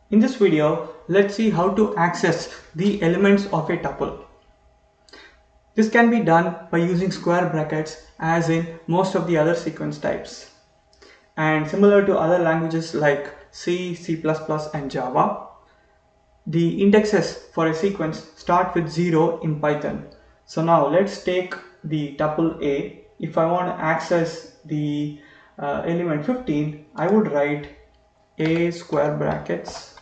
In this video, let's see how to access the elements of a tuple. This can be done by using square brackets as in most of the other sequence types. And similar to other languages like C, C++ and Java, the indexes for a sequence start with 0 in Python. So now let's take the tuple A. If I want to access the element 15, I would write A square brackets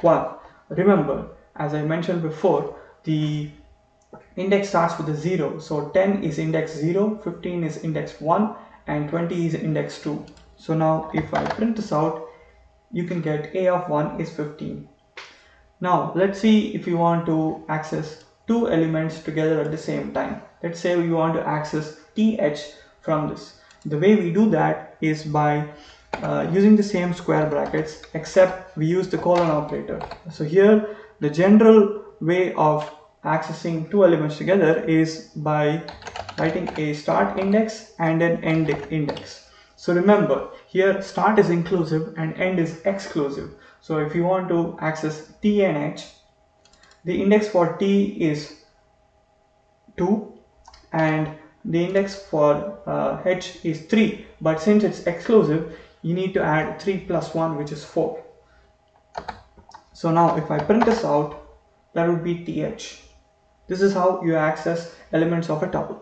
1. Remember, as I mentioned before, the index starts with a 0. So 10 is index 0, 15 is index 1, and 20 is index 2. So now if I print this out, you can get A of 1 is 15. Now let's see if you want to access two elements together at the same time. Let's say we want to access th from this. The way we do that is by using the same square brackets, except we use the colon operator. So here the general way of accessing two elements together is by writing a start index and an end index. So remember, here start is inclusive and end is exclusive. So if you want to access t and h, the index for t is 2 and the index for h is 3, but since it's exclusive, you need to add 3 plus 1, which is 4. So now if I print this out, that would be th. This is how you access elements of a tuple.